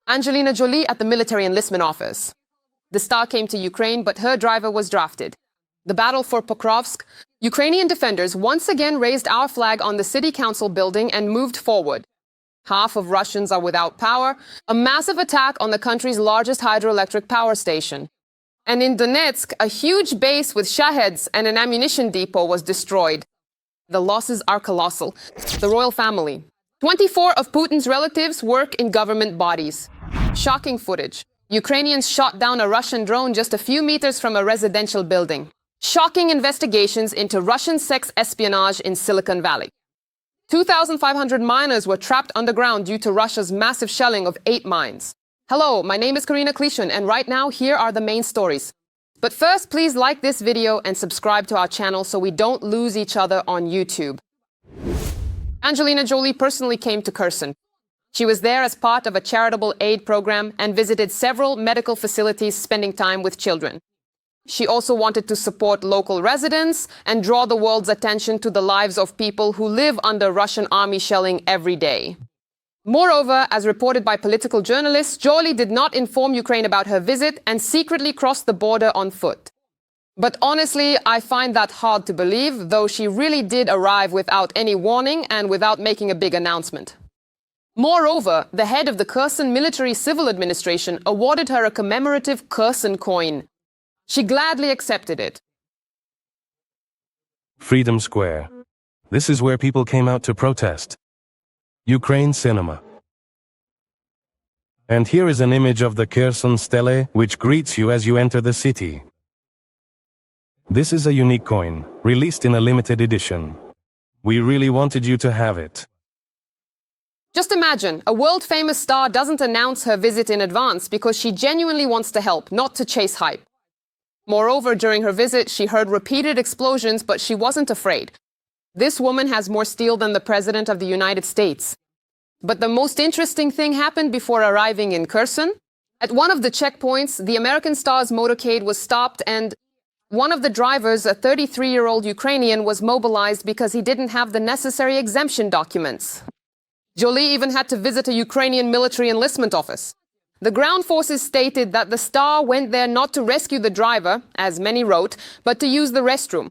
Angelina Jolie at the military enlistment office. The star came to Ukraine, but her driver was drafted. The battle for Pokrovsk. Ukrainian defenders once again raised our flag on the city council building and moved forward. Half of Russians are without power. A massive attack on the country's largest hydroelectric power station. And in Donetsk, a huge base with Shaheds and an ammunition depot was destroyed. The losses are colossal. The royal family. 24 of Putin's relatives work in government bodies. Shocking footage. Ukrainians shot down a Russian drone just a few meters from a residential building. Shocking investigations into Russian sex espionage in Silicon Valley. 2,500 miners were trapped underground due to Russia's massive shelling of 8 mines. Hello, my name is Karina Klishun, and right now here are the main stories. But first, please like this video and subscribe to our channel so we don't lose each other on YouTube. Angelina Jolie personally came to Kherson. She was there as part of a charitable aid program and visited several medical facilities, spending time with children. She also wanted to support local residents and draw the world's attention to the lives of people who live under Russian army shelling every day. Moreover, as reported by political journalists, Jolie did not inform Ukraine about her visit and secretly crossed the border on foot. But honestly, I find that hard to believe, though she really did arrive without any warning and without making a big announcement. Moreover, the head of the Kherson Military Civil Administration awarded her a commemorative Kherson coin. She gladly accepted it. Freedom Square. This is where people came out to protest. Ukraine cinema. And here is an image of the Kherson stele, which greets you as you enter the city. This is a unique coin, released in a limited edition. We really wanted you to have it. Just imagine, a world-famous star doesn't announce her visit in advance because she genuinely wants to help, not to chase hype. Moreover, during her visit, she heard repeated explosions, but she wasn't afraid. This woman has more steel than the President of the United States. But the most interesting thing happened before arriving in Kherson. At one of the checkpoints, the American star's motorcade was stopped and one of the drivers, a 33-year-old Ukrainian, was mobilized because he didn't have the necessary exemption documents. Jolie even had to visit a Ukrainian military enlistment office. The ground forces stated that the star went there not to rescue the driver, as many wrote, but to use the restroom.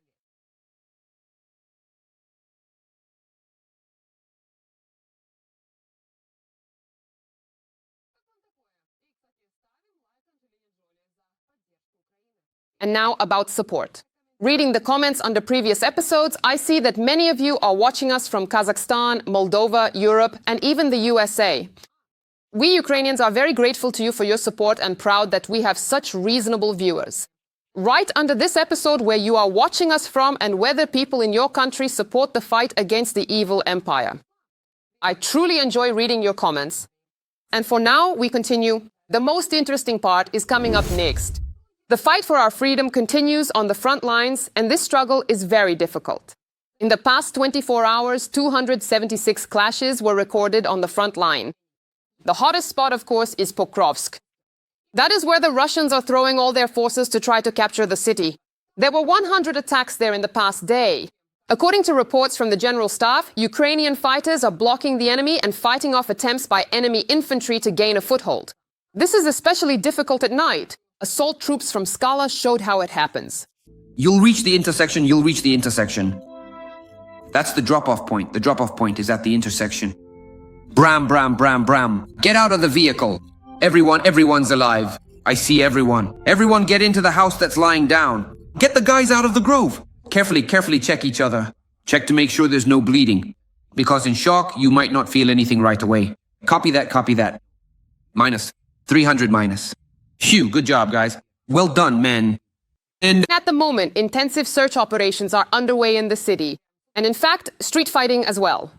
And now about support. Reading the comments under previous episodes, I see that many of you are watching us from Kazakhstan, Moldova, Europe, and even the USA. We Ukrainians are very grateful to you for your support and proud that we have such reasonable viewers. Write under this episode where you are watching us from and whether people in your country support the fight against the evil empire. I truly enjoy reading your comments. And for now, we continue. The most interesting part is coming up next. The fight for our freedom continues on the front lines, and this struggle is very difficult. In the past 24 hours, 276 clashes were recorded on the front line. The hottest spot, of course, is Pokrovsk. That is where the Russians are throwing all their forces to try to capture the city. There were 100 attacks there in the past day. According to reports from the General Staff, Ukrainian fighters are blocking the enemy and fighting off attempts by enemy infantry to gain a foothold. This is especially difficult at night. Assault troops from Skala showed how it happens. You'll reach the intersection. That's the drop-off point. The drop-off point is at the intersection. Bram, bram, bram, bram. Get out of the vehicle. Everyone's alive. I see everyone. Everyone get into the house that's lying down. Get the guys out of the grove. Carefully check each other. Check to make sure there's no bleeding. Because in shock, you might not feel anything right away. Copy that. Minus. 300 minus. Phew, good job, guys. Well done, men. And at the moment, intensive search operations are underway in the city. And in fact, street fighting as well.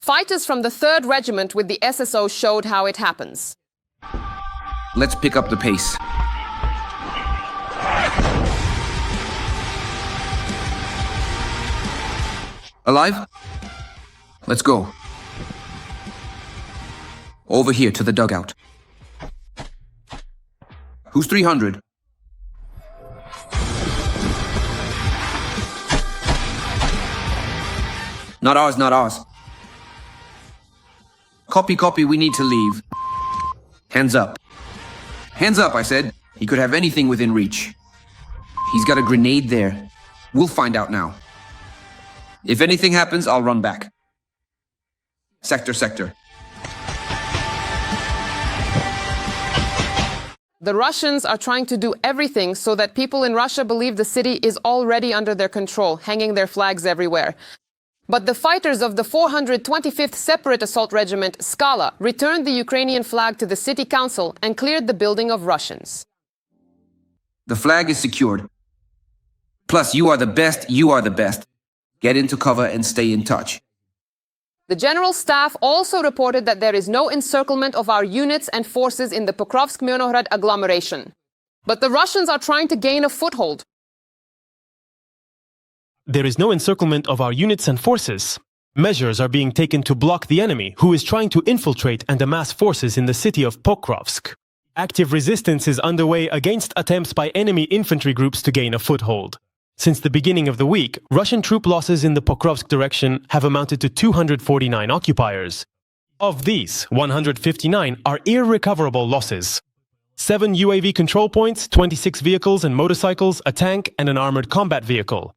Fighters from the 3rd Regiment with the SSO showed how it happens. let's pick up the pace. Alive? Let's go. Over here to the dugout. Who's 300? Not ours, not ours. Copy, we need to leave. Hands up. Hands up, I said. He could have anything within reach. He's got a grenade there. We'll find out now. If anything happens, I'll run back. Sector. The Russians are trying to do everything so that people in Russia believe the city is already under their control, hanging their flags everywhere. But the fighters of the 425th Separate Assault Regiment, Skala, returned the Ukrainian flag to the city council and cleared the building of Russians. The flag is secured. Plus, you are the best. Get into cover and stay in touch. The General Staff also reported that there is no encirclement of our units and forces in the Pokrovsk-Myrnograd agglomeration. But the Russians are trying to gain a foothold. There is no encirclement of our units and forces. Measures are being taken to block the enemy, who is trying to infiltrate and amass forces in the city of Pokrovsk. Active resistance is underway against attempts by enemy infantry groups to gain a foothold. Since the beginning of the week, Russian troop losses in the Pokrovsk direction have amounted to 249 occupiers. Of these, 159 are irrecoverable losses. 7 UAV control points, 26 vehicles and motorcycles, a tank and an armored combat vehicle.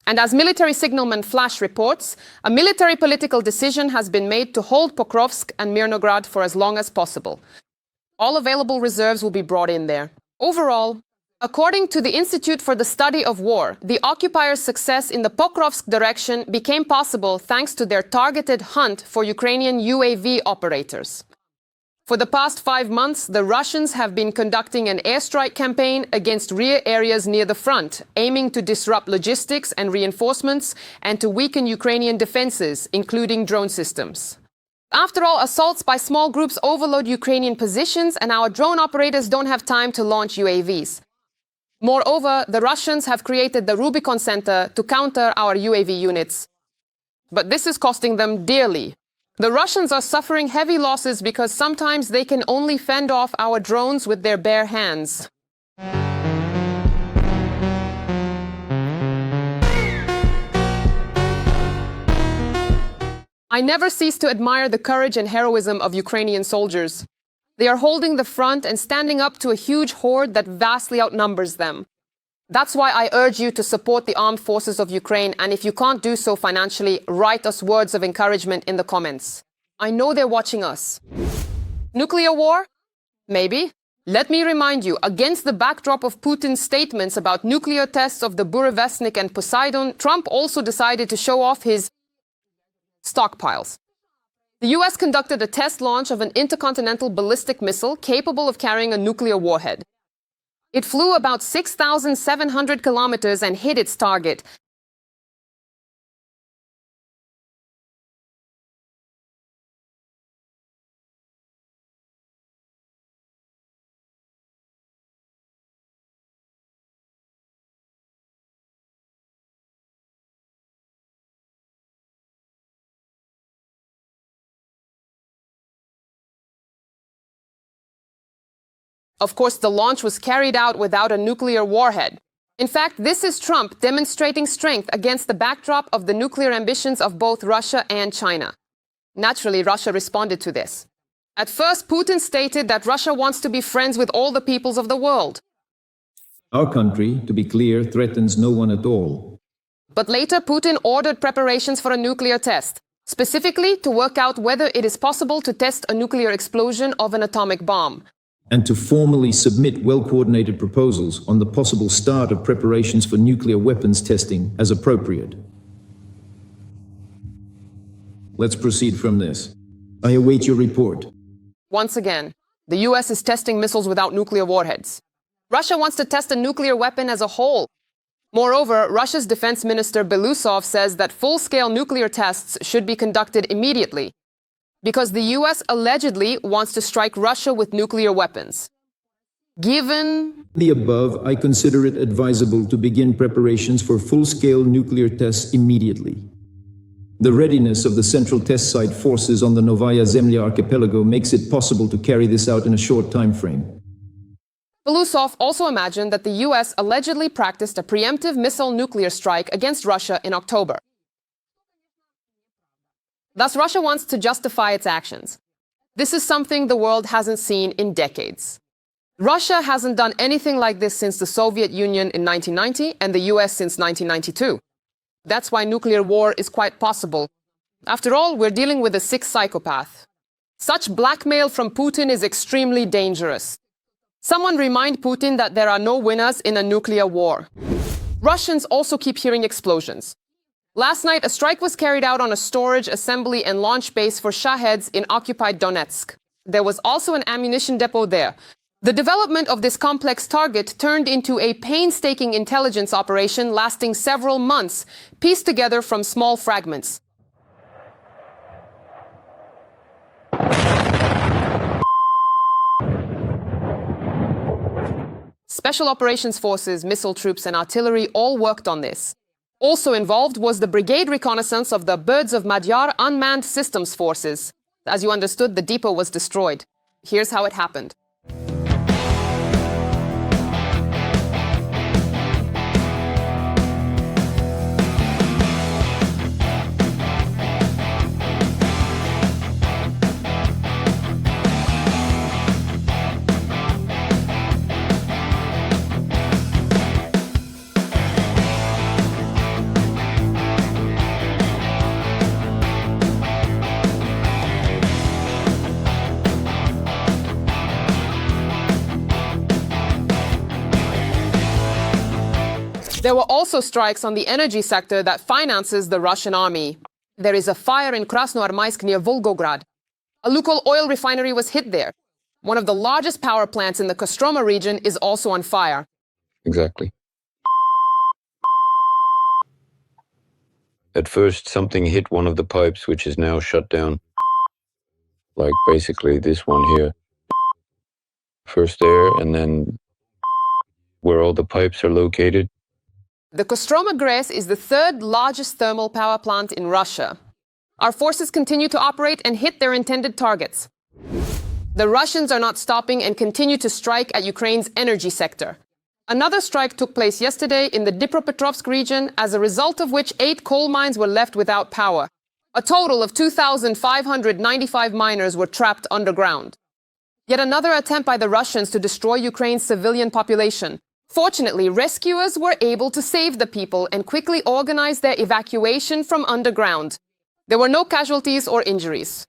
And as military signalman Flash reports, a military political decision has been made to hold Pokrovsk and Myrnograd for as long as possible. All available reserves will be brought in there. Overall, according to the Institute for the Study of War, the occupiers' success in the Pokrovsk direction became possible thanks to their targeted hunt for Ukrainian UAV operators. For the past 5 months, the Russians have been conducting an airstrike campaign against rear areas near the front, aiming to disrupt logistics and reinforcements and to weaken Ukrainian defenses, including drone systems. After all, assaults by small groups overload Ukrainian positions, and our drone operators don't have time to launch UAVs. Moreover, the Russians have created the Rubicon Center to counter our UAV units. But this is costing them dearly. The Russians are suffering heavy losses because sometimes they can only fend off our drones with their bare hands. I never cease to admire the courage and heroism of Ukrainian soldiers. They are holding the front and standing up to a huge horde that vastly outnumbers them. That's why I urge you to support the armed forces of Ukraine, and if you can't do so financially, write us words of encouragement in the comments. I know they're watching us. Nuclear war? Maybe. Let me remind you, against the backdrop of Putin's statements about nuclear tests of the Burevestnik and Poseidon, Trump also decided to show off his stockpiles. The US conducted a test launch of an intercontinental ballistic missile capable of carrying a nuclear warhead. It flew about 6,700 kilometers and hit its target. Of course, the launch was carried out without a nuclear warhead. In fact, this is Trump demonstrating strength against the backdrop of the nuclear ambitions of both Russia and China. Naturally, Russia responded to this. At first, Putin stated that Russia wants to be friends with all the peoples of the world. Our country, to be clear, threatens no one at all. But later, Putin ordered preparations for a nuclear test, specifically to work out whether it is possible to test a nuclear explosion of an atomic bomb. And to formally submit well-coordinated proposals on the possible start of preparations for nuclear weapons testing as appropriate. Let's proceed from this. I await your report. Once again, the US is testing missiles without nuclear warheads. Russia wants to test a nuclear weapon as a whole. Moreover, Russia's defense minister Belousov says that full-scale nuclear tests should be conducted immediately, because the US allegedly wants to strike Russia with nuclear weapons. Given The above, I consider it advisable to begin preparations for full-scale nuclear tests immediately. The readiness of the Central Test Site forces on the Novaya Zemlya archipelago makes it possible to carry this out in a short time frame. Belousov also imagined that the US allegedly practiced a preemptive missile nuclear strike against Russia in October. Thus, Russia wants to justify its actions. This is something the world hasn't seen in decades. Russia hasn't done anything like this since the Soviet Union in 1990 and the US since 1992. That's why nuclear war is quite possible. After all, we're dealing with a sick psychopath. Such blackmail from Putin is extremely dangerous. Someone remind Putin that there are no winners in a nuclear war. Russians also keep hearing explosions. Last night, a strike was carried out on a storage, assembly and launch base for Shaheds in occupied Donetsk. There was also an ammunition depot there. The development of this complex target turned into a painstaking intelligence operation lasting several months, pieced together from small fragments. Special operations forces, missile troops and artillery all worked on this. Also involved was the brigade reconnaissance of the Birds of Madhyar unmanned systems forces. As you understood, the depot was destroyed. Here's how it happened. There were also strikes on the energy sector that finances the Russian army. There is a fire in Krasnoarmysk near Volgograd. A Lukoil oil refinery was hit there. One of the largest power plants in the Kostroma region is also on fire. Exactly. At first, something hit one of the pipes, which is now shut down. Like basically this one here. First there, and then where all the pipes are located. The Kostroma GRES is the third largest thermal power plant in Russia. Our forces continue to operate and hit their intended targets. The Russians are not stopping and continue to strike at Ukraine's energy sector. Another strike took place yesterday in the Dnipropetrovsk region, as a result of which 8 coal mines were left without power. A total of 2,595 miners were trapped underground. Yet another attempt by the Russians to destroy Ukraine's civilian population. Fortunately, rescuers were able to save the people and quickly organize their evacuation from underground. There were no casualties or injuries.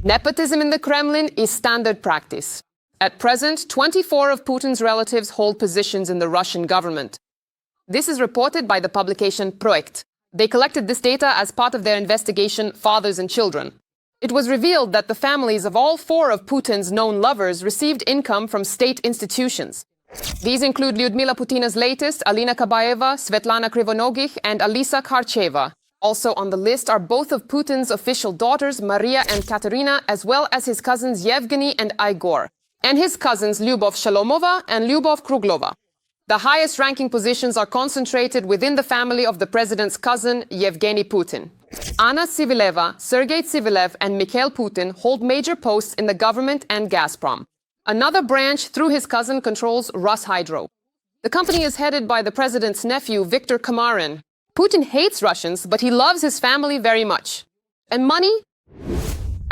Nepotism in the Kremlin is standard practice. At present, 24 of Putin's relatives hold positions in the Russian government. This is reported by the publication Projekt. They collected this data as part of their investigation, Fathers and Children. It was revealed that the families of all 4 of Putin's known lovers received income from state institutions. These include Lyudmila Putin's latest, Alina Kabaeva, Svetlana Krivonogih, and Alisa Kharcheva. Also on the list are both of Putin's official daughters, Maria and Katerina, as well as his cousins Yevgeny and Igor, and his cousins Lyubov Shalomova and Lyubov Kruglova. The highest-ranking positions are concentrated within the family of the president's cousin, Yevgeny Putin. Anna Sivileva, Sergei Sivilev, and Mikhail Putin hold major posts in the government and Gazprom. Another branch, through his cousin, controls Roshydro. The company is headed by the president's nephew, Viktor Kamarin. Putin hates Russians, but he loves his family very much. And money?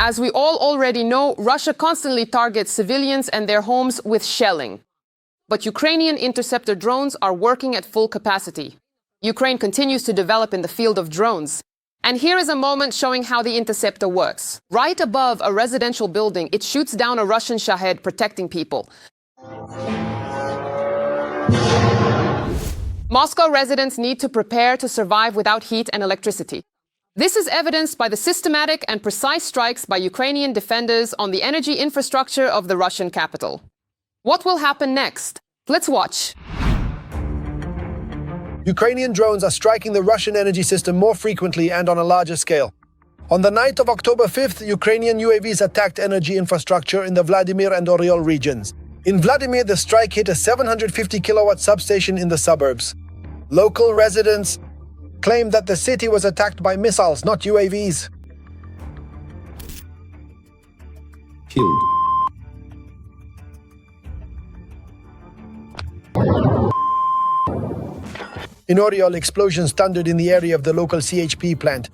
As we all already know, Russia constantly targets civilians and their homes with shelling. But Ukrainian interceptor drones are working at full capacity. Ukraine continues to develop in the field of drones. And here is a moment showing how the interceptor works. Right above a residential building, it shoots down a Russian Shahed protecting people. Moscow residents need to prepare to survive without heat and electricity. This is evidenced by the systematic and precise strikes by Ukrainian defenders on the energy infrastructure of the Russian capital. What will happen next? Let's watch. Ukrainian drones are striking the Russian energy system more frequently and on a larger scale. On the night of October 5th, Ukrainian UAVs attacked energy infrastructure in the Vladimir and Oriol regions. In Vladimir, the strike hit a 750-kilowatt substation in the suburbs. Local residents claimed that the city was attacked by missiles, not UAVs. Killed. In Oriol, explosions thundered in the area of the local CHP plant,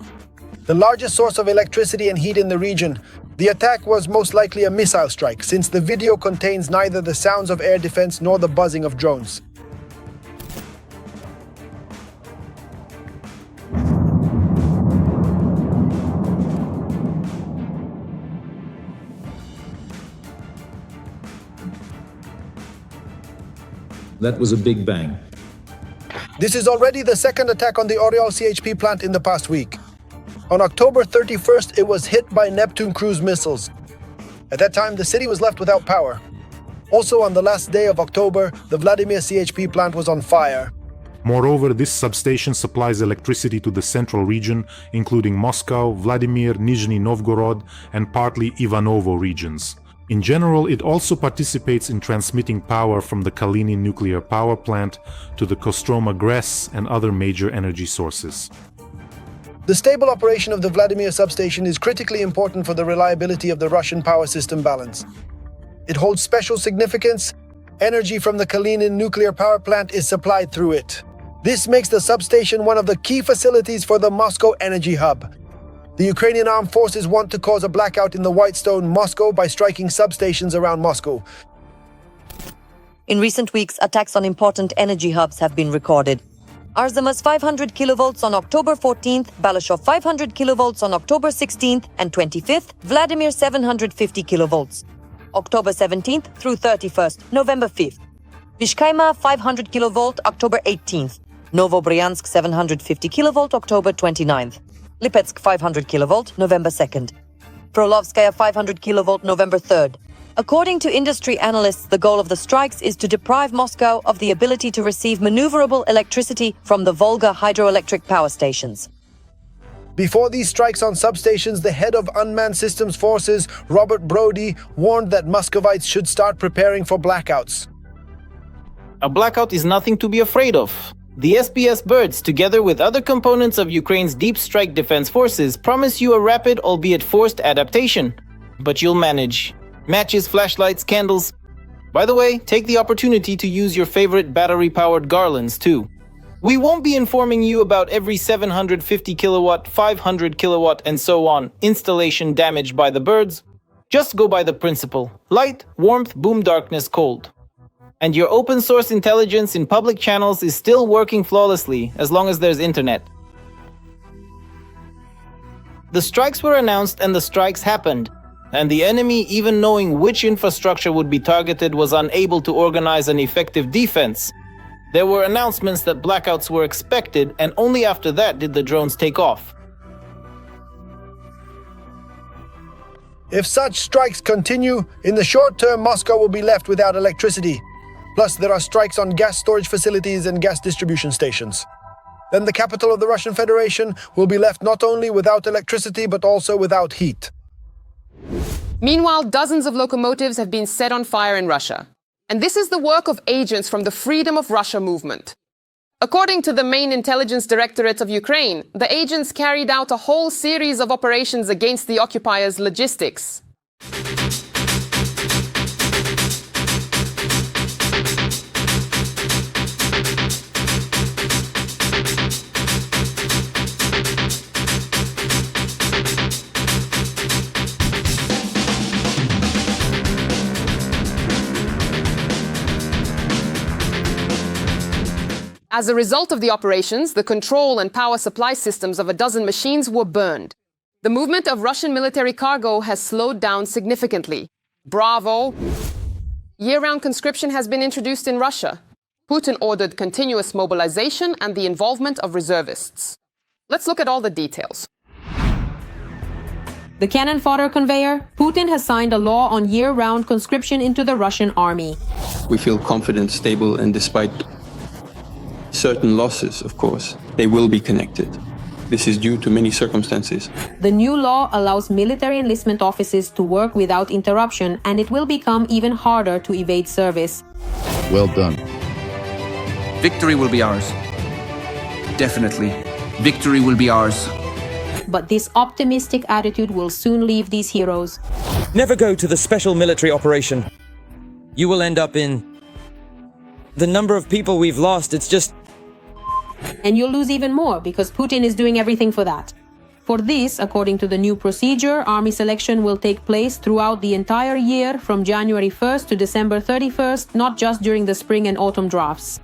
the largest source of electricity and heat in the region. The attack was most likely a missile strike, since the video contains neither the sounds of air defense nor the buzzing of drones. That was a big bang. This is already the second attack on the Oriol CHP plant in the past week. On October 31st, it was hit by Neptune cruise missiles. At that time, the city was left without power. Also, on the last day of October, the Vladimir CHP plant was on fire. Moreover, this substation supplies electricity to the central region, including Moscow, Vladimir, Nizhny Novgorod, and partly Ivanovo regions. In general, it also participates in transmitting power from the Kalinin nuclear power plant to the Kostroma GRES and other major energy sources. The stable operation of the Vladimir substation is critically important for the reliability of the Russian power system balance. It holds special significance. Energy from the Kalinin nuclear power plant is supplied through it. This makes the substation one of the key facilities for the Moscow energy hub. The Ukrainian armed forces want to cause a blackout in the Whitestone, Moscow by striking substations around Moscow. In recent weeks, attacks on important energy hubs have been recorded. Arzamas 500 kilovolts on October 14th, Balashov 500 kilovolts on October 16th and 25th, Vladimir 750 kilovolts. October 17th through 31st, November 5th. Vishkaima 500 kilovolt, October 18th. Novobryansk 750 kilovolt, October 29th. Lipetsk 500 kilovolt, November 2nd. Prolovskaya 500 kilovolt, November 3rd. According to industry analysts, the goal of the strikes is to deprive Moscow of the ability to receive maneuverable electricity from the Volga hydroelectric power stations. Before these strikes on substations, the head of Unmanned Systems Forces, Robert Brody, warned that Muscovites should start preparing for blackouts. A blackout is nothing to be afraid of. The SPS birds, together with other components of Ukraine's deep strike defense forces, promise you a rapid, albeit forced, adaptation. But you'll manage. Matches, flashlights, candles. By the way, take the opportunity to use your favorite battery-powered garlands too. We won't be informing you about every 750 kilowatt, 500 kilowatt, and so on installation damaged by the birds. Just go by the principle: light, warmth, boom, darkness, cold. And your open source intelligence in public channels is still working flawlessly as long as there's internet. The strikes were announced and the strikes happened. And the enemy, even knowing which infrastructure would be targeted, was unable to organize an effective defense. There were announcements that blackouts were expected, and only after that did the drones take off. If such strikes continue, in the short term, Moscow will be left without electricity. Plus, there are strikes on gas storage facilities and gas distribution stations. Then the capital of the Russian Federation will be left not only without electricity, but also without heat. Meanwhile, dozens of locomotives have been set on fire in Russia. And this is the work of agents from the Freedom of Russia movement. According to the main intelligence directorate of Ukraine, the agents carried out a whole series of operations against the occupiers' logistics. As a result of the operations, the control and power supply systems of a dozen machines were burned. The movement of Russian military cargo has slowed down significantly. Bravo! Year-round conscription has been introduced in Russia. Putin ordered continuous mobilization and the involvement of reservists. Let's look at all the details. The cannon fodder conveyor, Putin has signed a law on year-round conscription into the Russian army. We feel confident, stable, and despite certain losses, of course, they will be connected. This is due to many circumstances. The new law allows military enlistment offices to work without interruption, and it will become even harder to evade service. Well done. Victory will be ours. Definitely. Victory will be ours. But this optimistic attitude will soon leave these heroes. Never go to the special military operation. You will end up in... The number of people we've lost, it's just... And you'll lose even more because Putin is doing everything for that. For this, according to the new procedure, army selection will take place throughout the entire year from January 1st to December 31st, not just during the spring and autumn drafts.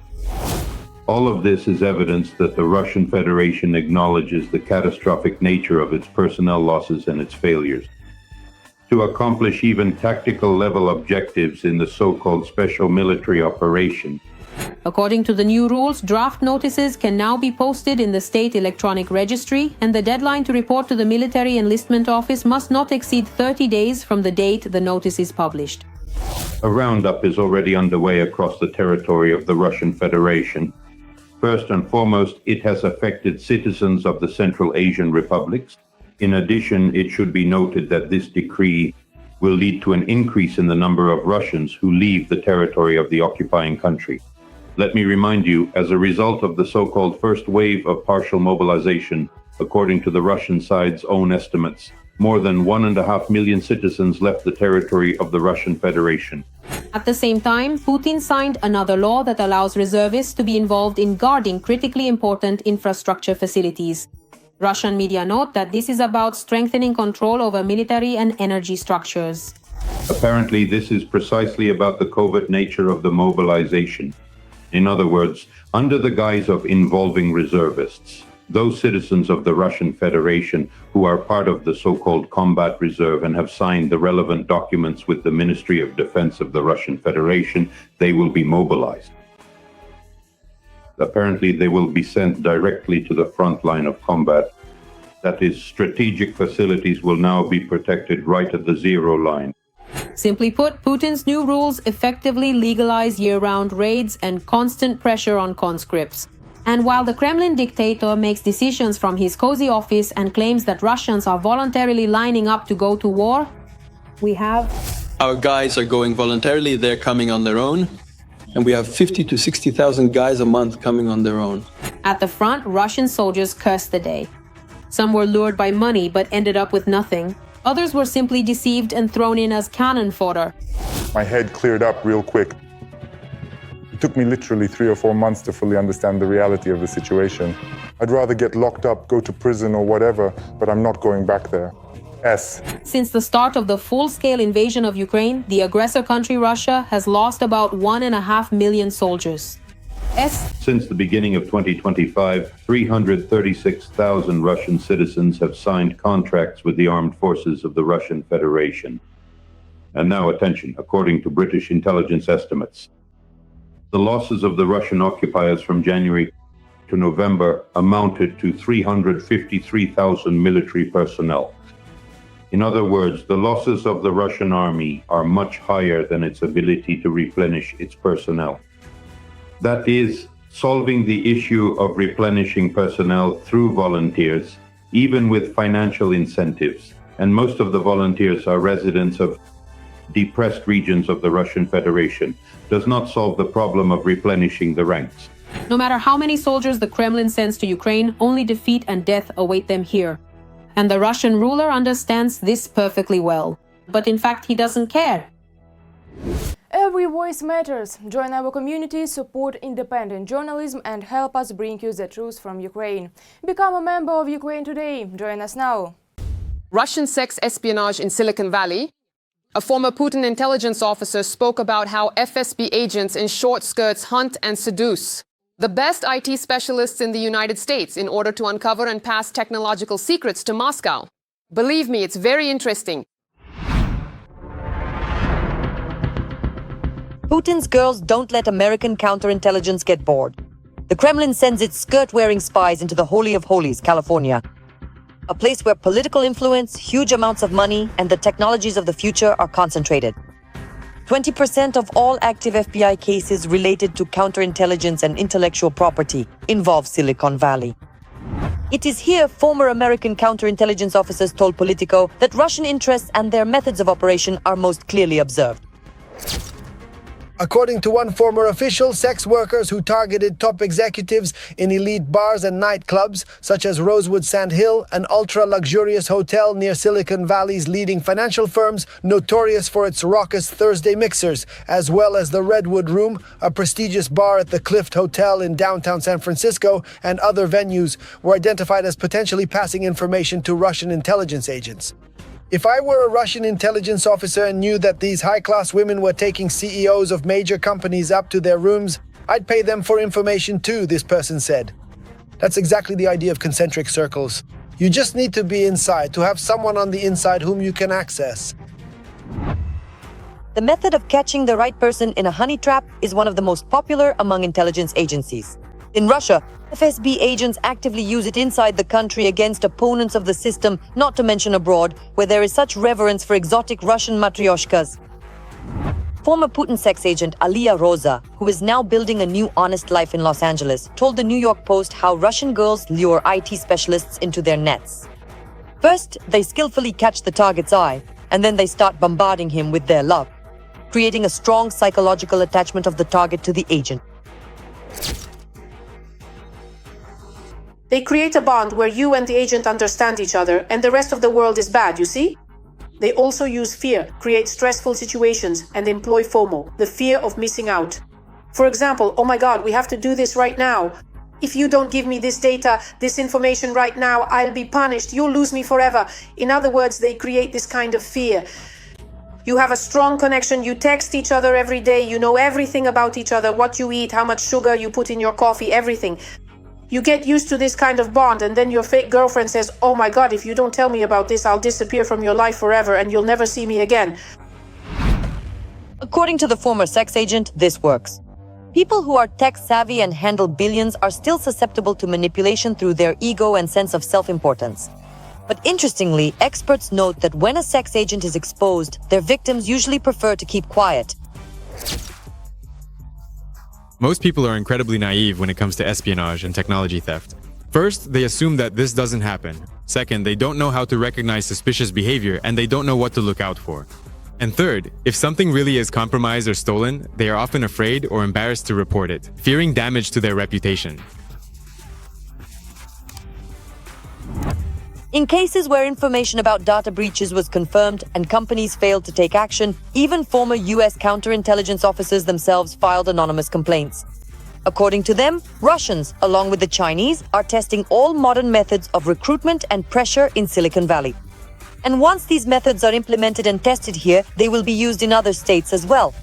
All of this is evidence that the Russian Federation acknowledges the catastrophic nature of its personnel losses and its failures to accomplish even tactical-level objectives in the so-called special military operation. According to the new rules, draft notices can now be posted in the state electronic registry, and the deadline to report to the military enlistment office must not exceed 30 days from the date the notice is published. A roundup is already underway across the territory of the Russian Federation. First and foremost, it has affected citizens of the Central Asian republics. In addition, it should be noted that this decree will lead to an increase in the number of Russians who leave the territory of the occupying country. Let me remind you, as a result of the so-called first wave of partial mobilization, according to the Russian side's own estimates, more than 1.5 million citizens left the territory of the Russian Federation. At the same time, Putin signed another law that allows reservists to be involved in guarding critically important infrastructure facilities. Russian media note that this is about strengthening control over military and energy structures. Apparently, this is precisely about the covert nature of the mobilization. In other words, under the guise of involving reservists, those citizens of the Russian Federation who are part of the so-called combat reserve and have signed the relevant documents with the Ministry of Defense of the Russian Federation, they will be mobilized. Apparently, they will be sent directly to the front line of combat. That is, strategic facilities will now be protected right at the zero line. Simply put, Putin's new rules effectively legalize year-round raids and constant pressure on conscripts. And while the Kremlin dictator makes decisions from his cozy office and claims that Russians are voluntarily lining up to go to war, we have... Our guys are going voluntarily, they're coming on their own. And we have 50 to 60,000 guys a month coming on their own. At the front, Russian soldiers cursed the day. Some were lured by money but ended up with nothing. Others were simply deceived and thrown in as cannon fodder. My head cleared up real quick. It took me literally 3 or 4 months to fully understand the reality of the situation. I'd rather get locked up, go to prison or whatever, but I'm not going back there. Since the start of the full-scale invasion of Ukraine, the aggressor country Russia has lost about 1.5 million soldiers. Since the beginning of 2025, 336,000 Russian citizens have signed contracts with the armed forces of the Russian Federation. And now attention, according to British intelligence estimates, the losses of the Russian occupiers from January to November amounted to 353,000 military personnel. In other words, the losses of the Russian army are much higher than its ability to replenish its personnel. That is, solving the issue of replenishing personnel through volunteers, even with financial incentives, and most of the volunteers are residents of depressed regions of the Russian Federation, does not solve the problem of replenishing the ranks. No matter how many soldiers the Kremlin sends to Ukraine, only defeat and death await them here. And the Russian ruler understands this perfectly well. But in fact, he doesn't care. Every voice matters. Join our community, support independent journalism and help us bring you the truth from Ukraine. Become a member of Ukraine Today. Join us now. Russian sex espionage in Silicon Valley. A former Putin intelligence officer spoke about how FSB agents in short skirts hunt and seduce the best IT specialists in the United States in order to uncover and pass technological secrets to Moscow. Believe me, it's very interesting. Putin's girls don't let American counterintelligence get bored. The Kremlin sends its skirt-wearing spies into the Holy of Holies, California, a place where political influence, huge amounts of money, and the technologies of the future are concentrated. 20% of all active FBI cases related to counterintelligence and intellectual property involve Silicon Valley. It is here former American counterintelligence officers told Politico that Russian interests and their methods of operation are most clearly observed. According to one former official, sex workers who targeted top executives in elite bars and nightclubs, such as Rosewood Sand Hill, an ultra-luxurious hotel near Silicon Valley's leading financial firms, notorious for its raucous Thursday mixers, as well as the Redwood Room, a prestigious bar at the Clift Hotel in downtown San Francisco, and other venues, were identified as potentially passing information to Russian intelligence agents. If I were a Russian intelligence officer and knew that these high-class women were taking CEOs of major companies up to their rooms, I'd pay them for information too, this person said. That's exactly the idea of concentric circles. You just need to be inside, to have someone on the inside whom you can access. The method of catching the right person in a honey trap is one of the most popular among intelligence agencies. In Russia, FSB agents actively use it inside the country against opponents of the system, not to mention abroad, where there is such reverence for exotic Russian matryoshkas. Former Putin's sex agent Alia Rosa, who is now building a new honest life in Los Angeles, told the New York Post how Russian girls lure IT specialists into their nets. First, they skillfully catch the target's eye, and then they start bombarding him with their love, creating a strong psychological attachment of the target to the agent. They create a bond where you and the agent understand each other and the rest of the world is bad, you see? They also use fear, create stressful situations, and employ FOMO, the fear of missing out. For example, oh my God, we have to do this right now. If you don't give me this data, this information right now, I'll be punished, you'll lose me forever. In other words, they create this kind of fear. You have a strong connection, you text each other every day, you know everything about each other, what you eat, how much sugar you put in your coffee, everything. You get used to this kind of bond, and then your fake girlfriend says, oh my God, if you don't tell me about this, I'll disappear from your life forever and you'll never see me again. According to the former sex agent, this works. People who are tech-savvy and handle billions are still susceptible to manipulation through their ego and sense of self-importance. But interestingly, experts note that when a sex agent is exposed, their victims usually prefer to keep quiet. Most people are incredibly naive when it comes to espionage and technology theft. First, they assume that this doesn't happen. Second, they don't know how to recognize suspicious behavior and they don't know what to look out for. And third, if something really is compromised or stolen, they are often afraid or embarrassed to report it, fearing damage to their reputation. In cases where information about data breaches was confirmed and companies failed to take action, even former US counterintelligence officers themselves filed anonymous complaints. According to them, Russians, along with the Chinese, are testing all modern methods of recruitment and pressure in Silicon Valley. And once these methods are implemented and tested here, they will be used in other states as well.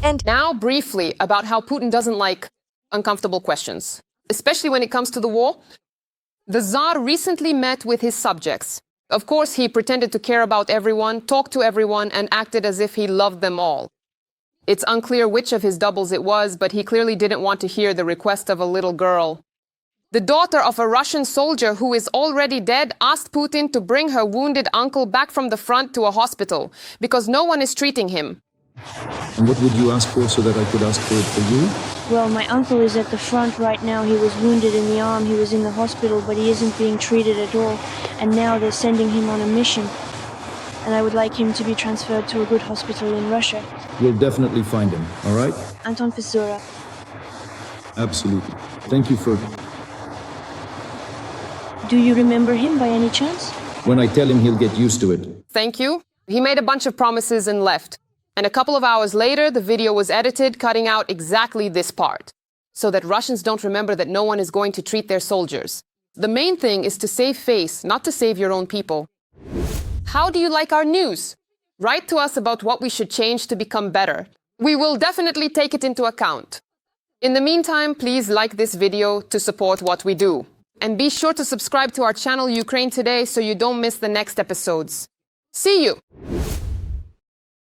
And now briefly about how Putin doesn't like uncomfortable questions, especially when it comes to the war. The Tsar recently met with his subjects. Of course, he pretended to care about everyone, talked to everyone, and acted as if he loved them all. It's unclear which of his doubles it was, but he clearly didn't want to hear the request of a little girl. The daughter of a Russian soldier who is already dead asked Putin to bring her wounded uncle back from the front to a hospital because no one is treating him. And what would you ask for so that I could ask for it for you? Well, my uncle is at the front right now. He was wounded in the arm. He was in the hospital, but he isn't being treated at all. And now they're sending him on a mission. And I would like him to be transferred to a good hospital in Russia. We'll definitely find him, all right? Anton Fisura. Absolutely. Thank you for... Do you remember him by any chance? When I tell him, he'll get used to it. Thank you. He made a bunch of promises and left. And a couple of hours later, the video was edited, cutting out exactly this part, so that Russians don't remember that no one is going to treat their soldiers. The main thing is to save face, not to save your own people. How do you like our news? Write to us about what we should change to become better. We will definitely take it into account. In the meantime, please like this video to support what we do. And be sure to subscribe to our channel Ukraine Today so you don't miss the next episodes. See you!